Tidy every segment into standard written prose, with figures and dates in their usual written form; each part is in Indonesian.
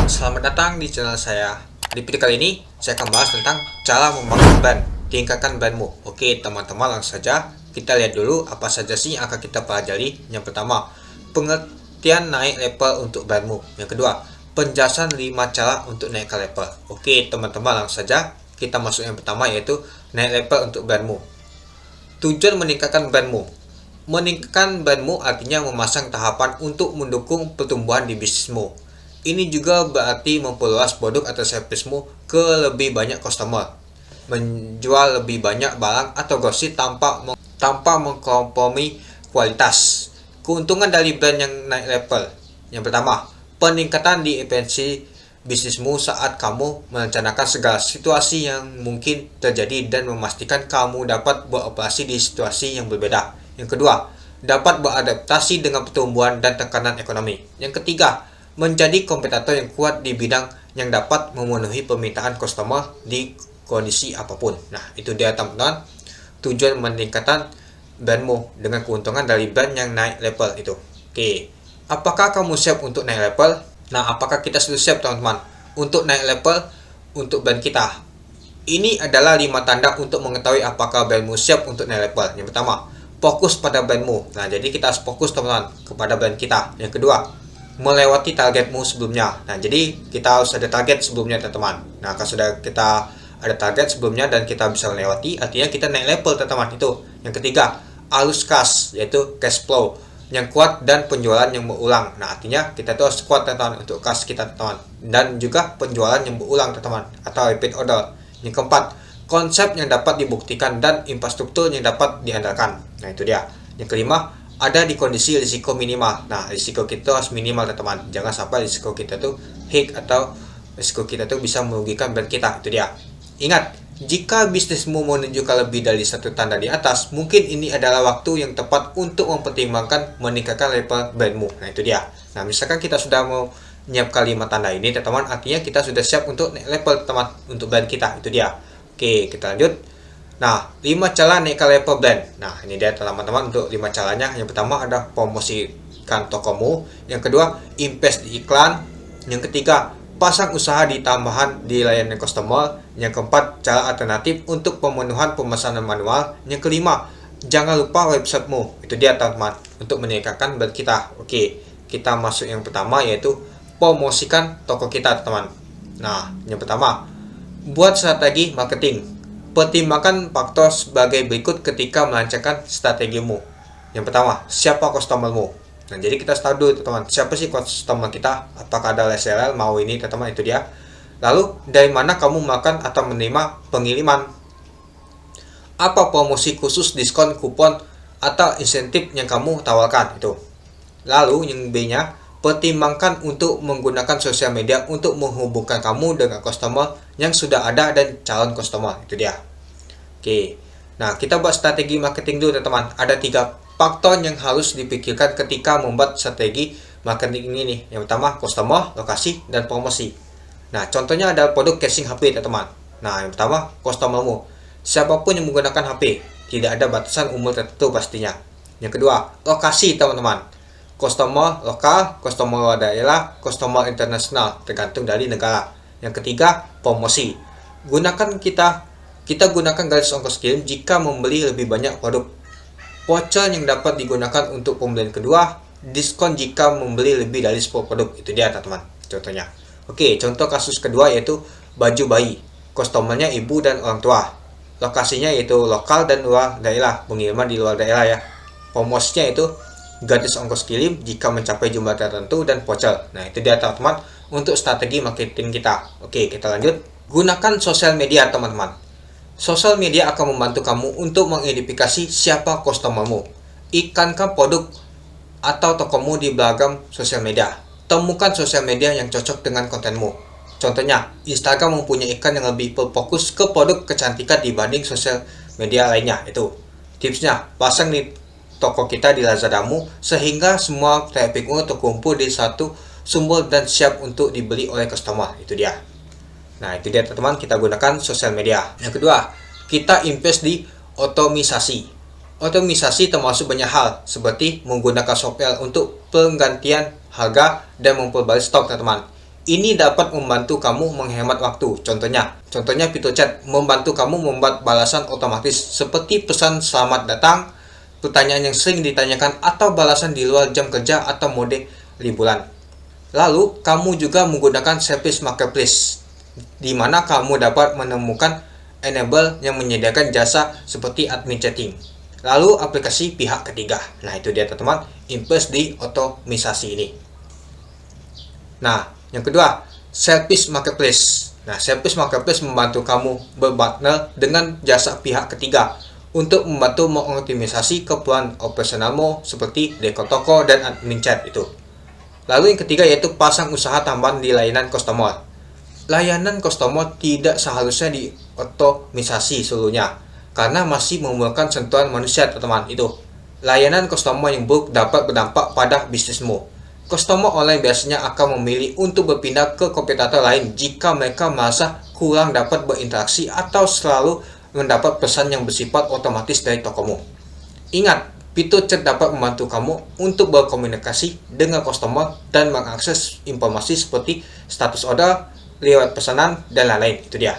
Selamat datang di channel saya. Di video kali ini saya akan bahas tentang cara membangun brand, tingkatkan brandmu. Oke teman-teman, langsung saja kita lihat dulu apa saja sih yang akan kita pelajari. Yang pertama, pengertian naik level untuk brandmu. Yang kedua, penjelasan 5 cara untuk naik ke level. Oke teman-teman, langsung saja kita masuk yang pertama, yaitu naik level untuk brandmu. Tujuan meningkatkan brandmu. Meningkatkan brandmu artinya memasang tahapan untuk mendukung pertumbuhan di bisnismu. Ini juga berarti memperluas produk atau servismu ke lebih banyak customer, menjual lebih banyak barang atau grosir tanpa mengkompromi kualitas. Keuntungan dari brand yang naik level. Yang pertama, peningkatan di efisiensi bisnismu saat kamu merencanakan segala situasi yang mungkin terjadi dan memastikan kamu dapat beroperasi di situasi yang berbeda. Yang kedua, dapat beradaptasi dengan pertumbuhan dan tekanan ekonomi. Yang ketiga, menjadi kompetitor yang kuat di bidang yang dapat memenuhi permintaan customer di kondisi apapun. Nah, itu dia teman-teman, tujuan meningkatkan brandmu dengan keuntungan dari brand yang naik level itu. Oke, apakah kamu siap untuk naik level? Nah, apakah kita sudah siap teman-teman untuk naik level untuk brand kita? Ini adalah 5 tanda untuk mengetahui apakah brandmu siap untuk naik level. Yang pertama, fokus pada brandmu. Nah, jadi kita harus fokus teman-teman kepada brand kita. Yang kedua, melewati targetmu sebelumnya. Nah, jadi kita harus ada target sebelumnya teman-teman. Nah, kalau sudah kita ada target sebelumnya dan kita bisa melewati, artinya kita naik level teman-teman itu. Yang ketiga, arus kas, yaitu cash flow yang kuat dan penjualan yang berulang. Nah, artinya kita tuh harus kuat teman-teman untuk kas kita teman-teman, dan juga penjualan yang berulang teman-teman atau repeat order. Yang keempat, konsep yang dapat dibuktikan dan infrastruktur yang dapat diandalkan. Nah, itu dia. Yang kelima, ada di kondisi risiko minimal. Nah, risiko kita harus minimal teman-teman. Jangan sampai risiko kita tuh hit atau risiko kita tuh bisa merugikan brand kita. Itu dia. Ingat, jika bisnismu menunjukkan lebih dari satu tanda di atas, mungkin ini adalah waktu yang tepat untuk mempertimbangkan meningkatkan level brandmu. Nah, itu dia. Nah, misalkan kita sudah mau menyiapkan 5 tanda ini teman-teman, artinya kita sudah siap untuk naik level teman untuk brand kita. Itu dia. Oke, kita lanjut. Nah, 5 cara naik ke level brand. Nah, ini dia teman-teman untuk 5 caranya. Yang pertama ada promosikan tokomu. Yang kedua, invest di iklan. Yang ketiga, pasang usaha di tambahan di layanan customer. Yang keempat, cara alternatif untuk pemenuhan pemesanan manual. Yang kelima, jangan lupa websitemu. Itu dia teman-teman untuk meningkatkan brand kita. Oke, kita masuk yang pertama, yaitu promosikan toko kita teman-teman. Nah, yang pertama, buat strategi marketing. Pertimbangkan faktor sebagai berikut ketika melancarkan strategimu. Yang pertama, siapa customermu? Nah, jadi kita tahu dulu teman-teman, siapa sih customer kita? Apakah ada reseller mau ini teman-teman, itu dia. Lalu, dari mana kamu makan atau menerima pengiriman? Apa promosi khusus, diskon, kupon, atau insentif yang kamu tawarkan itu? Lalu, yang B-nya, pertimbangkan untuk menggunakan sosial media untuk menghubungkan kamu dengan customer yang sudah ada dan calon customer. Itu dia. Oke. Nah, kita buat strategi marketing dulu teman-teman. Ada 3 faktor yang harus dipikirkan ketika membuat strategi marketing ini. Yang pertama, customer, lokasi, dan promosi. Nah, contohnya ada produk casing HP teman-teman. Nah, yang pertama, customermu. Siapapun yang menggunakan HP, tidak ada batasan umur tertentu pastinya. Yang kedua, lokasi teman-teman. Customer lokal, customer luar daerah, customer internasional, tergantung dari negara. Yang ketiga, promosi. Kita gunakan garis ongkos kirim jika membeli lebih banyak produk. Voucher yang dapat digunakan untuk pembelian kedua, diskon jika membeli lebih dari 10 produk. Itu dia teman-teman, contohnya. Oke, contoh kasus kedua yaitu baju bayi. Customernya ibu dan orang tua. Lokasinya yaitu lokal dan luar daerah, pengiriman di luar daerah ya. Promosinya itu gratis ongkos kirim jika mencapai jumlah tertentu dan voucher. Nah, itu dia teman-teman untuk strategi marketing kita. Oke, kita lanjut. Gunakan sosial media teman-teman. Sosial media akan membantu kamu untuk mengidentifikasi siapa customermu. Iklankan produk atau tokomu di beragam sosial media. Temukan sosial media yang cocok dengan kontenmu. Contohnya, Instagram mempunyai iklan yang lebih berfokus ke produk kecantikan dibanding sosial media lainnya. Itu tipsnya, pasang di toko kita di Lazadamu sehingga semua trafficmu terkumpul di satu sumber dan siap untuk dibeli oleh customer. Itu dia. Nah, itu dia teman-teman, kita gunakan sosial media. Yang kedua, kita invest di otomisasi. Otomisasi termasuk banyak hal seperti menggunakan software untuk penggantian harga dan memperbarui stok teman-teman. Ini dapat membantu kamu menghemat waktu. Contohnya fitur chat membantu kamu membuat balasan otomatis seperti pesan selamat datang, pertanyaan yang sering ditanyakan, atau balasan di luar jam kerja atau mode liburan. Lalu, kamu juga menggunakan service marketplace, di mana kamu dapat menemukan enable yang menyediakan jasa seperti admin chatting. Lalu, aplikasi pihak ketiga. Nah, itu dia teman-teman, invest di otomisasi ini. Nah, yang kedua, service marketplace. Nah, service marketplace membantu kamu berpartner dengan jasa pihak ketiga untuk membantu mengoptimisasi keperluan operasionalmu seperti dekor toko dan admin chat itu. Lalu yang ketiga yaitu pasang usaha tambahan di layanan customer. Layanan customer tidak seharusnya diotomisasi seluruhnya karena masih memerlukan sentuhan manusia, teman-teman. Itu layanan customer yang buruk dapat berdampak pada bisnismu. Customer online biasanya akan memilih untuk berpindah ke kompetitor lain jika mereka merasa kurang dapat berinteraksi atau selalu mendapat pesan yang bersifat otomatis dari tokomu. Ingat, fitur chat dapat membantu kamu untuk berkomunikasi dengan customer dan mengakses informasi seperti status order, lewat pesanan, dan lain-lain. Itu dia.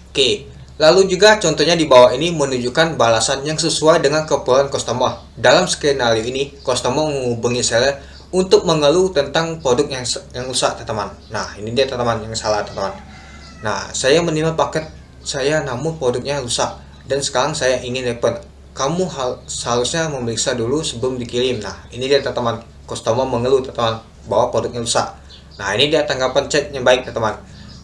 Oke, lalu juga contohnya di bawah ini menunjukkan balasan yang sesuai dengan keperluan customer. Dalam skenario ini, customer menghubungi seller untuk mengeluh tentang produk yang rusak, teman-teman. Nah, ini dia teman-teman yang salah, teman-teman. Nah, saya menerima paket saya namun produknya rusak dan sekarang saya ingin refund. Kamu seharusnya memeriksa dulu sebelum dikirim. Nah, ini dia teman-teman, customer mengeluh teman-teman bahwa produknya rusak. Nah, ini dia tanggapan chat yang baik teman-teman.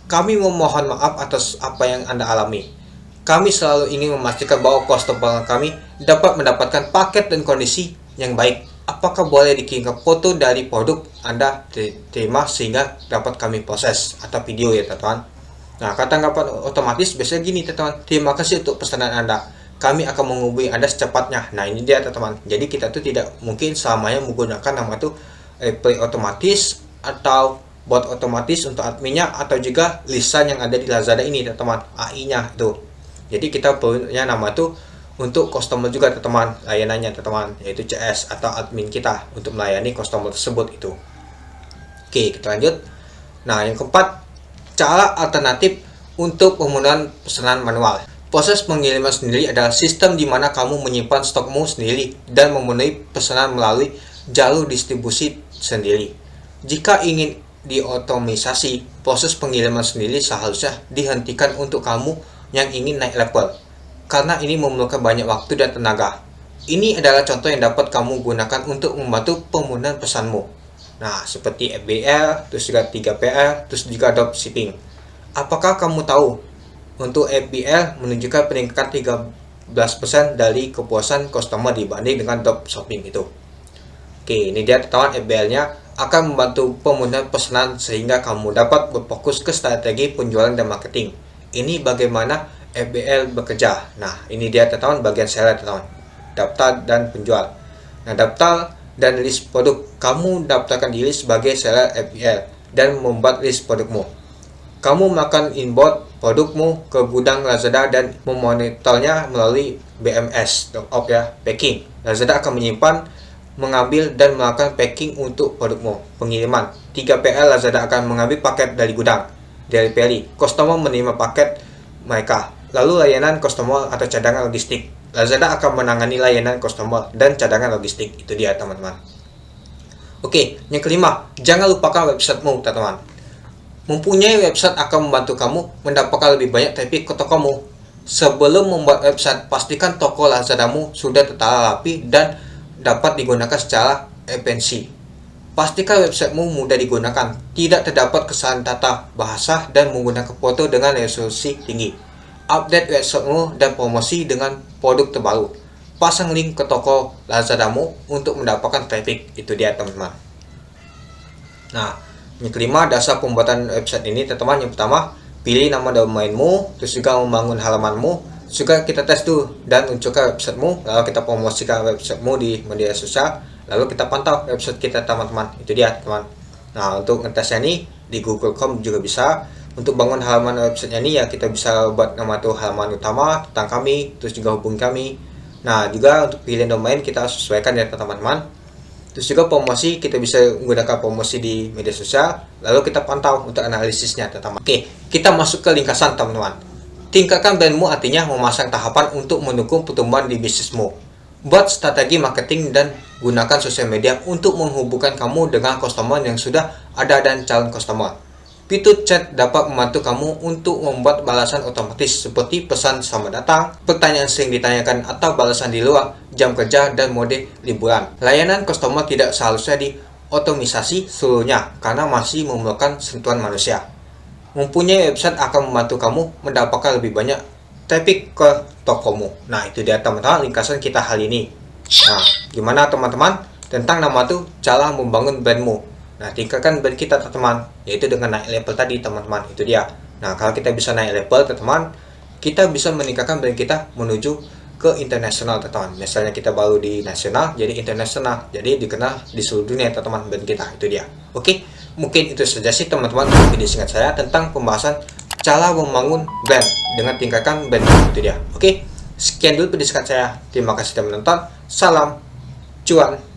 Kami memohon maaf atas apa yang Anda alami. Kami selalu ingin memastikan bahwa customer kami dapat mendapatkan paket dan kondisi yang baik. Apakah boleh dikirimkan foto dari produk Anda terima sehingga dapat kami proses, atau video ya teman-teman. Nah, kata tanggapan otomatis biasanya gini teman-teman. Terima kasih untuk pesanan Anda. Kami akan menghubungi Anda secepatnya. Nah, ini dia teman-teman. Jadi kita tuh tidak mungkin selamanya menggunakan nama tuh reply otomatis atau bot otomatis untuk adminnya atau juga lisan yang ada di Lazada ini teman-teman, AI-nya itu. Jadi kita punya nama tuh untuk customer juga teman-teman, layanannya teman-teman, yaitu CS atau admin kita untuk melayani customer tersebut itu. Oke, kita lanjut. Nah, yang keempat, cara alternatif untuk pemenuhan pesanan manual. Proses pengiriman sendiri adalah sistem di mana kamu menyimpan stokmu sendiri dan memenuhi pesanan melalui jalur distribusi sendiri. Jika ingin diotomisasi, proses pengiriman sendiri seharusnya dihentikan untuk kamu yang ingin naik level, karena ini memerlukan banyak waktu dan tenaga. Ini adalah contoh yang dapat kamu gunakan untuk membantu pemenuhan pesanmu. Nah, seperti FBL, terus juga 3PL, terus juga dropshipping. Apakah kamu tahu untuk FBL menunjukkan peningkatan 13% dari kepuasan customer dibanding dengan dropshipping itu. Oke, ini dia teman FBL-nya akan membantu pemenuhan pesanan sehingga kamu dapat berfokus ke strategi penjualan dan marketing. Ini bagaimana FBL bekerja. Nah, ini dia teman bagian seller teman, daftar dan penjual. Nah, daftar dan list produk, kamu daftarkan diri sebagai seller FBL dan membuat list produkmu. Kamu melakukan inbound produkmu ke gudang Lazada dan memonitornya melalui BMS packing. Lazada akan menyimpan, mengambil dan melakukan packing untuk produkmu. Pengiriman 3PL, Lazada akan mengambil paket dari gudang. Delivery, customer menerima paket mereka. Lalu layanan customer atau cadangan logistik, Lazada akan menangani layanan customer dan cadangan logistik. Itu dia teman-teman. Oke, yang kelima, jangan lupakan websitemu teman-teman. Mempunyai website akan membantu kamu mendapatkan lebih banyak traffic ke tokomu. Sebelum membuat website, pastikan toko Lazadamu sudah tertata rapi dan dapat digunakan secara efisien. Pastikan websitemu mudah digunakan, tidak terdapat kesalahan tata bahasa dan menggunakan foto dengan resolusi tinggi. Update websitemu dan promosi dengan produk terbaru. Pasang link ke toko Lazadamu untuk mendapatkan traffic. Itu dia teman-teman. Nah, yang kelima, dasar pembuatan website ini teman-teman. Yang pertama, pilih nama domainmu, terus juga membangun halamanmu, juga kita tes tuh dan unculkan websitemu, lalu kita promosikan websitemu di media sosial, lalu kita pantau website kita teman-teman. Itu dia teman. Nah, untuk ngetesnya ini di Google.com juga bisa. Untuk bangun halaman websitenya ini ya kita bisa buat nama tuh halaman utama tentang kami, terus juga hubungi kami. Nah, juga untuk pilih domain kita sesuaikan ya teman-teman. Terus juga promosi, kita bisa menggunakan promosi di media sosial, lalu kita pantau untuk analisisnya teman-teman. Oke, kita masuk ke ringkasan teman-teman. Tingkatkan brandmu artinya memasang tahapan untuk mendukung pertumbuhan di bisnismu. Buat strategi marketing dan gunakan sosial media untuk menghubungkan kamu dengan customer yang sudah ada dan calon customer. Fitur chat dapat membantu kamu untuk membuat balasan otomatis seperti pesan selamat datang, pertanyaan sering ditanyakan atau balasan di luar jam kerja dan mode liburan. Layanan customer tidak seharusnya diotomisasi seluruhnya karena masih memerlukan sentuhan manusia. Mempunyai website akan membantu kamu mendapatkan lebih banyak traffic ke tokomu. Nah, itu dia teman-teman ringkasan kita hari ini. Nah, gimana teman-teman tentang nama tuh cara membangun brandmu? Nah, tingkatkan brand kita teman-teman, yaitu dengan naik level tadi teman-teman, itu dia. Nah, kalau kita bisa naik level teman-teman, kita bisa meningkatkan brand kita menuju ke internasional teman-teman. Misalnya kita baru di nasional, jadi internasional, jadi dikenal di seluruh dunia teman-teman brand kita, itu dia. Oke, mungkin itu saja sih teman-teman video singkat saya tentang pembahasan cara membangun brand dengan tingkatkan brand, itu dia. Oke, sekian dulu video singkat saya. Terima kasih telah menonton. Salam cuan.